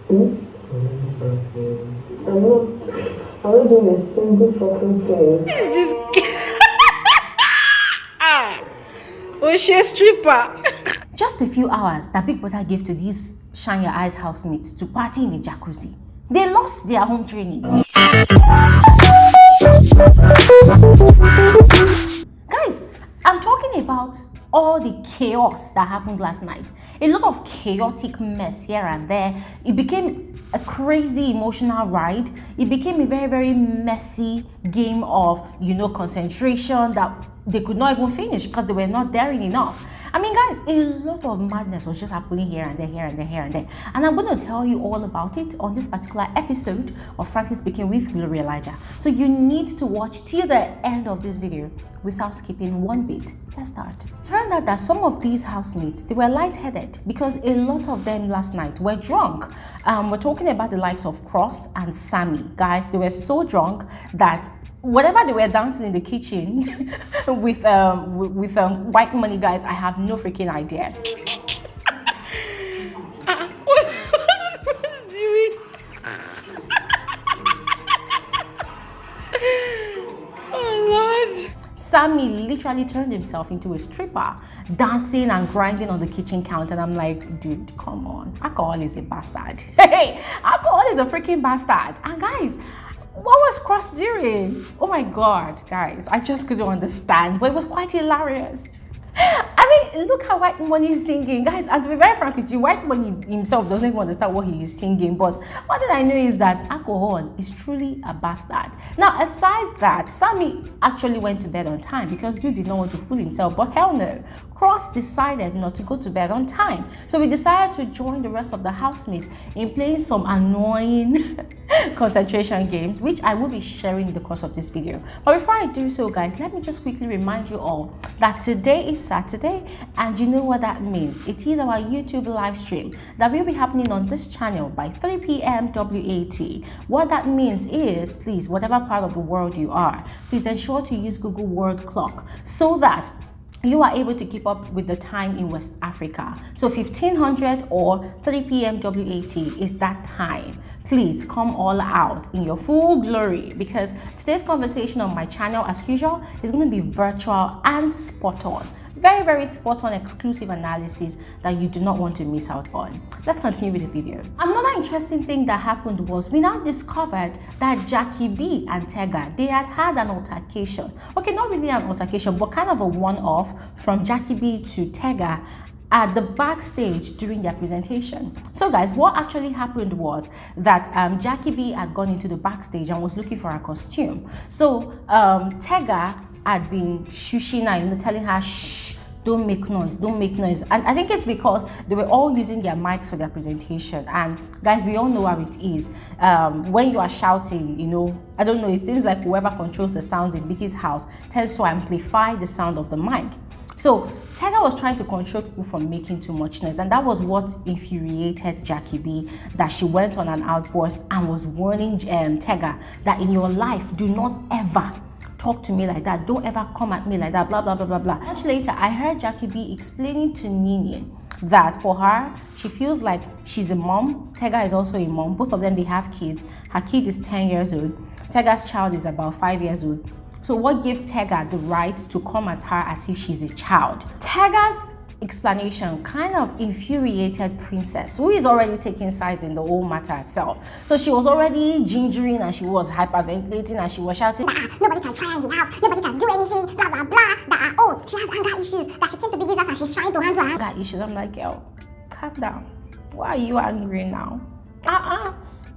Hmm? I'm not doing a single fucking thing. Is this ah? Oh, she a stripper. Just a few hours that Big Brother gave to these Shine Your Eyes housemates to party in the jacuzzi. They lost their home training. Guys, I'm talking about all the chaos that happened last night. A lot of chaotic mess here and there. It became a crazy emotional ride. It became a very, very messy game of, concentration that they could not even finish because they were not daring enough. I mean, guys, a lot of madness was just happening here and there, here and there, here and there. And I'm going to tell you all about it on this particular episode of Frankly Speaking with BeATRICE. So you need to watch till the end of this video without skipping one bit. Let's start. It turned out that some of these housemates, they were lightheaded because a lot of them last night were drunk. We're talking about the likes of Cross and Sammy. Guys, they were so drunk that whatever they were dancing in the kitchen with white money, guys, I have no freaking idea. What's doing? Oh Lord! Sammy literally turned himself into a stripper, dancing and grinding on the kitchen counter. And I'm like, dude, come on. Alcohol is a bastard. Hey, alcohol is a freaking bastard. And guys, what was Cross doing? Oh my god, guys, I just couldn't understand, but it was quite hilarious. I mean, look how White Money is singing, guys. And to be very frank with you, White Money himself doesn't even understand what he is singing. But one thing I know is that alcohol is truly a bastard. Now, aside that, Sammy actually went to bed on time because dude did not want to fool himself. But hell no, Cross decided not to go to bed on time. So we decided to join the rest of the housemates in playing some annoying concentration games, which I will be sharing in the course of this video. But before I do so, guys, let me just quickly remind you all that today is Saturday, and you know what that means. It is our YouTube live stream that will be happening on this channel by 3 p.m. WAT. What that means is, please, whatever part of the world you are, please ensure to use Google World Clock so that you are able to keep up with the time in West Africa. So 1500 or 3 p.m. WAT is that time. Please come all out in your full glory, because today's conversation on my channel, as usual, is going to be virtual and spot on. Very, very spot on exclusive analysis that you do not want to miss out on. Let's continue with the video. Another interesting thing that happened was we now discovered that Jackie B and TEGA, they had an altercation. Okay, not really an altercation, but kind of a one-off from Jackie B to TEGA at the backstage during their presentation. So guys, what actually happened was that Jackie B had gone into the backstage and was looking for a costume. So TEGA had been shushing her, telling her, shh, don't make noise, don't make noise. And I think it's because they were all using their mics for their presentation. And guys, we all know how it is. When you are shouting, I don't know, it seems like whoever controls the sounds in Biggie's house tends to amplify the sound of the mic. So TEGA was trying to control people from making too much noise, and that was what infuriated Jackie B, that she went on an outburst and was warning TEGA that in your life, do not ever talk to me like that, don't ever come at me like that, blah blah blah blah blah. Much later, I heard Jackie B explaining to Nini that for her, she feels like she's a mom. TEGA is also a mom. Both of them, they have kids. Her kid is 10 years old. TEGA's child is about 5 years old. So what gave TEGA the right to come at her as if she's a child? TEGA's explanation kind of infuriated Princess, who is already taking sides in the whole matter herself. So she was already gingering and she was hyperventilating and she was shouting, nobody can try in the house, nobody can do anything, blah blah blah, oh, she has anger issues, that she came to Biggie's house and she's trying to handle her anger issues. I'm like, girl, calm down. Why are you angry now?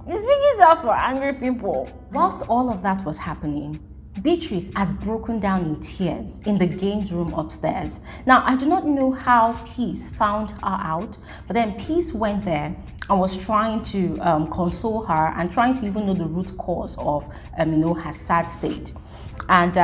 It's Biggie's house for angry people. Whilst all of that was happening, BEATRICE had broken down in tears in the games room upstairs. Now, I do not know how Peace found her out, but then Peace went there and was trying to console her and trying to even know the root cause of her sad state. And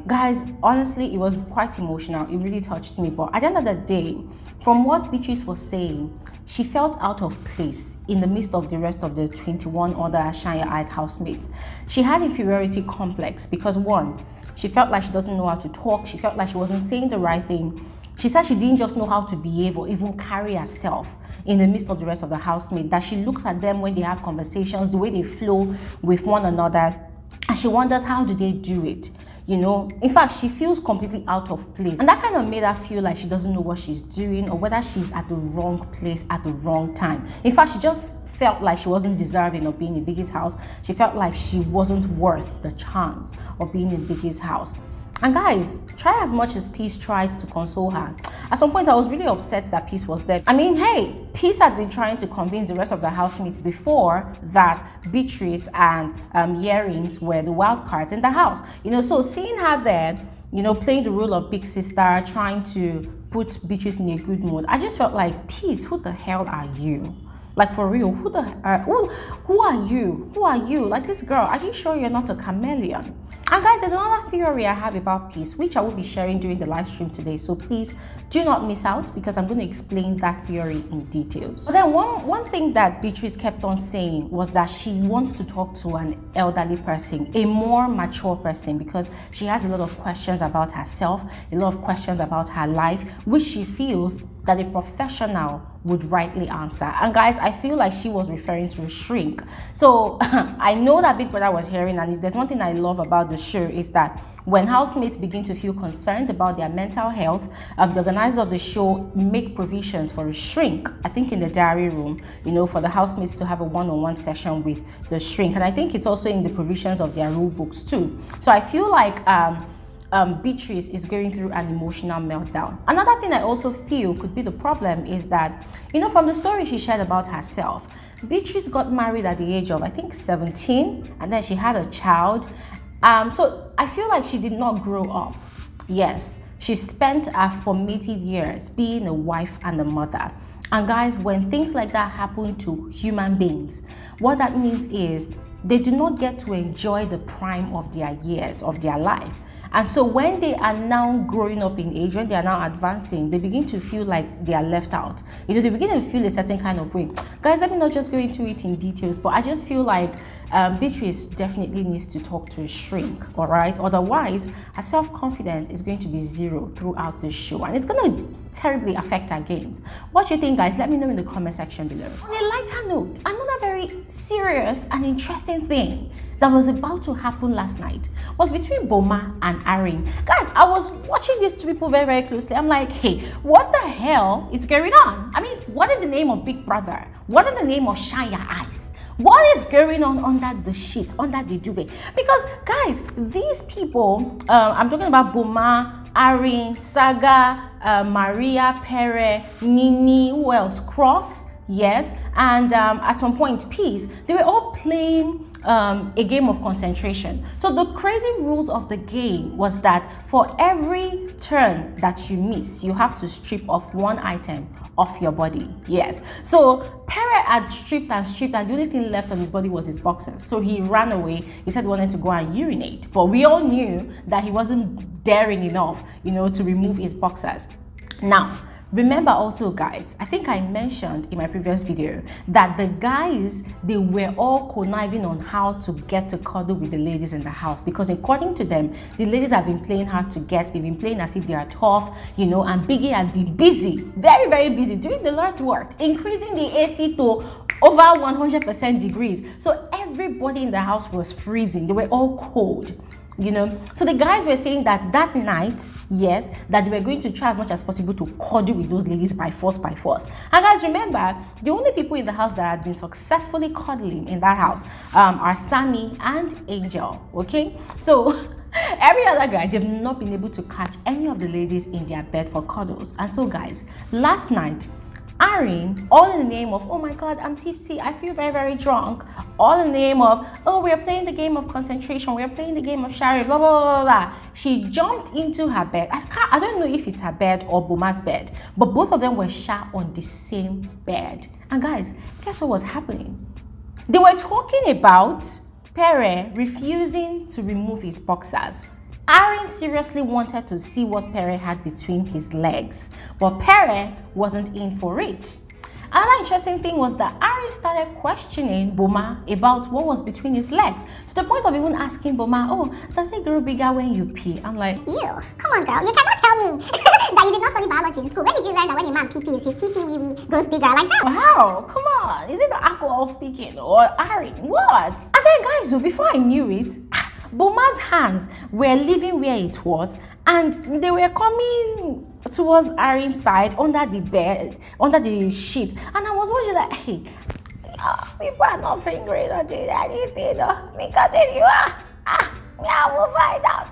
guys, honestly, it was quite emotional. It really touched me. But at the end of the day, from what BEATRICE was saying, she felt out of place in the midst of the rest of the 21 other Shine Your Eyes housemates. She had inferiority complex because, one, she felt like she doesn't know how to talk. She felt like she wasn't saying the right thing. She She said she didn't just know how to behave or even carry herself in the midst of the rest of the housemates, that she looks at them when they have conversations, the way they flow with one another, and she wonders how do they do it. You know, in fact, she feels completely out of place, and that kind of made her feel like she doesn't know what she's doing or whether she's at the wrong place at the wrong time. In fact, she just felt like she wasn't deserving of being in Biggie's house. She felt like she wasn't worth the chance of being in Biggie's house. And guys, try as much as Peace tried to console her. At some point, I was really upset that Peace was there. I mean, hey, Peace had been trying to convince the rest of the housemates before that Beatrice and Earrings were the wild cards in the house. You know, so seeing her there, you know, playing the role of big sister, trying to put Beatrice in a good mood, I just felt like, Peace, who the hell are you? Like, for real, who are you? Who are you? Like, this girl, are you sure you're not a chameleon? And guys, there's another theory I have about Peace, which I will be sharing during the live stream today. So please do not miss out, because I'm going to explain that theory in details. But then one thing that Beatrice kept on saying was that she wants to talk to an elderly person, a more mature person, because she has a lot of questions about herself, a lot of questions about her life, which she feels that a professional would rightly answer. And guys, I feel like she was referring to a shrink. So I know that Big Brother was hearing, and if there's one thing I love about the show is that when housemates begin to feel concerned about their mental health, the organizers of the show make provisions for a shrink, I think in the diary room, you know, for the housemates to have a one-on-one session with the shrink. And I think it's also in the provisions of their rule books too. So I feel like Beatrice is going through an emotional meltdown. Another thing I also feel could be the problem is that, you know, from the story she shared about herself, Beatrice got married at the age of, I think, 17, and then she had a child. So I feel like she did not grow up. Yes, she spent her formative years being a wife and a mother. And guys, when things like that happen to human beings, what that means is they do not get to enjoy the prime of their years, of their life. And so when they are now growing up in age, when they are now advancing, they begin to feel like they are left out. You know, they begin to feel a certain kind of way. Guys, let me not just go into it in details, but I just feel like Beatrice definitely needs to talk to a shrink, all right? Otherwise, her self-confidence is going to be zero throughout the show, and it's going to terribly affect her games. What do you think, guys? Let me know in the comment section below. On a lighter note, another very serious and interesting thing that was about to happen last night was between BOMA and Arin. Guys, I was watching these two people very, very closely. I'm like, hey, what the hell is going on? I mean, what in the name of Big Brother? What in the name of Shine Your Eyes? What is going on under the sheets, under the duvet? Because, guys, these people, I'm talking about BOMA, Arin, Saga, Maria, Pere, Nini, who else? Cross, yes, and at some point, Peace. They were all playing a game of concentration. So the crazy rules of the game was that for every turn that you miss, you have to strip off one item off your body. Yes. So Pere had stripped, and the only thing left on his body was his boxers. So he ran away. He said he wanted to go and urinate, but we all knew that he wasn't daring enough, you know, to remove his boxers. Now, remember also, guys, I think I mentioned in my previous video that the guys, they were all conniving on how to get to cuddle with the ladies in the house, because according to them, the ladies have been playing hard to get. They've been playing as if they are tough, you know, and Biggie had been busy, very, very busy, doing the Lord's work, increasing the AC to over 100% degrees. So everybody in the house was freezing. They were all cold. You know, so the guys were saying that that night, yes, that they were going to try as much as possible to cuddle with those ladies by force. And guys, remember, the only people in the house that had been successfully cuddling in that house are Sammy and Angel. Okay, so every other guy, they've not been able to catch any of the ladies in their bed for cuddles. And so, guys, last night, Arin, all in the name of, oh my god, I'm tipsy, I feel very, very drunk, all in the name of, oh, we're playing the game of concentration, we're playing the game of Shari, blah, blah, blah, blah. She jumped into her bed. I don't know if it's her bed or BOMA's bed, but both of them were shot on the same bed. And guys, guess what was happening? They were talking about Pere refusing to remove his boxers. Arin seriously wanted to see what Pere had between his legs, but Pere wasn't in for it. Another interesting thing was that Arin started questioning BOMA about what was between his legs, to the point of even asking BOMA, oh, does it grow bigger when you pee? I'm like, Ew, come on girl, you cannot tell me that you did not study biology in school. When did you learn that when a man pee-pees, his pee-pee wee-wee grows bigger like that? wow, come on, is it the alcohol speaking or Arin? What? And then guys, so before I knew it, BOMA's hands were leaving where it was and they were coming towards Arin's side under the bed, under the sheet. And I was wondering like, hey, people are not fingering or doing anything, because if you are, I will find out.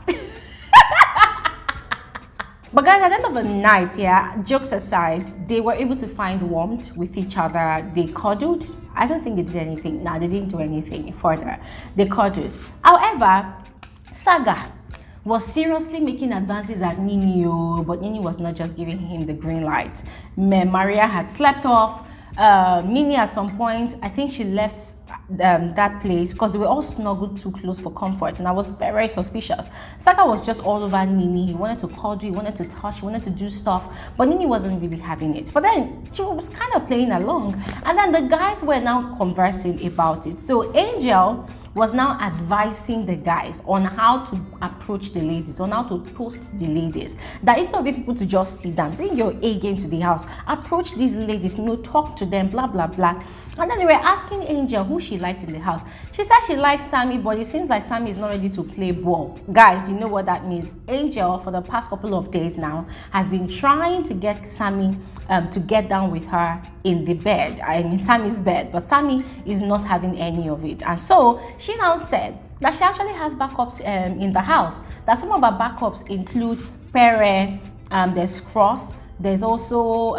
But guys, at the end of the night, yeah, jokes aside, they were able to find warmth with each other. They cuddled. I don't think they did anything. No, they didn't do anything further. They cuddled. However, Saga was seriously making advances at Nini, but Nini was not just giving him the green light. Maria had slept off. Nini at some point, I think she left that place because they were all snuggled too close for comfort, and I was very, very suspicious. Saga was just all over Nini. He wanted to cuddle, he wanted to touch, he wanted to do stuff, but Nini wasn't really having it. But then she was kind of playing along, and then the guys were now conversing about it. So Angel was now advising the guys on how to approach the ladies, on how to toast the ladies. That instead of people to just sit down, bring your A game to the house, approach these ladies, talk to them, blah, blah, blah. And then they were asking Angel who she liked in the house. She said she likes Sammy, but it seems like Sammy is not ready to play ball. Guys, you know what that means. Angel, for the past couple of days now, has been trying to get Sammy to get down with her in the bed, Sammy's bed, but Sammy is not having any of it. And so she now said that she actually has backups in the house, that some of her backups include Pere, there's Cross, there's also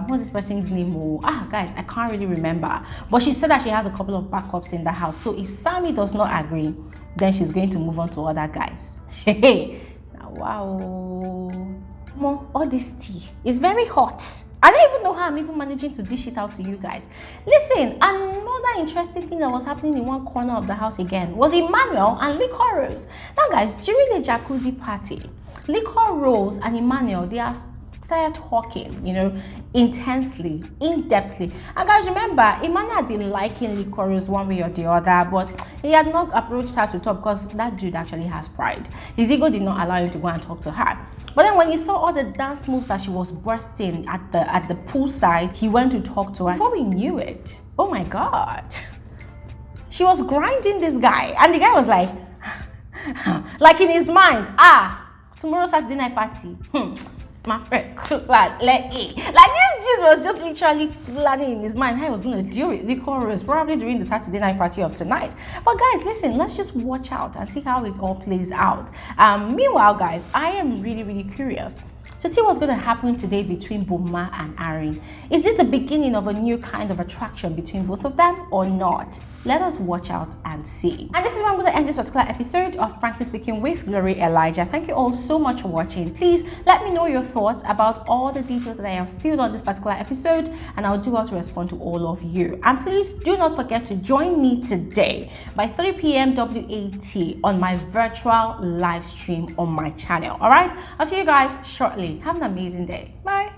what's this person's name? Guys, I can't really remember, but she said that she has a couple of backups in the house. So if Sammy does not agree, then she's going to move on to other guys. Hey, wow, all this tea is very hot. I don't even know how I'm even managing to dish it out to you guys. Listen, another interesting thing that was happening in one corner of the house again was Emmanuel and Liquor Rose. Now guys, during the jacuzzi party, Liquor Rose and Emmanuel, they are started talking, intensely, in-depthly. And guys, remember, Emmanuel had been liking Liquor Rose one way or the other, but he had not approached her to talk because that dude actually has pride. His ego did not allow him to go and talk to her. But then when he saw all the dance moves that she was bursting at the poolside, he went to talk to her. Before we knew it, oh my God, she was grinding this guy, and the guy was like, like in his mind, tomorrow's Saturday night party. My friend, like this was just literally planning in his mind how he was going to deal with Liquor Rose, probably during the Saturday night party of tonight. But guys, listen, let's just watch out and see how it all plays out. Meanwhile, guys, I am really, really curious to see what's going to happen today between BOMA and Arin. Is this the beginning of a new kind of attraction between both of them or not? Let us watch out and see. And this is where I'm going to end this particular episode of Frankly Speaking with Glory Elijah. Thank you all so much for watching. Please let me know your thoughts about all the details that I have spilled on this particular episode, and I'll do well to respond to all of you. And please do not forget to join me today by 3 p.m. WAT on my virtual live stream on my channel. All right, I'll see you guys shortly. Have an amazing day. Bye.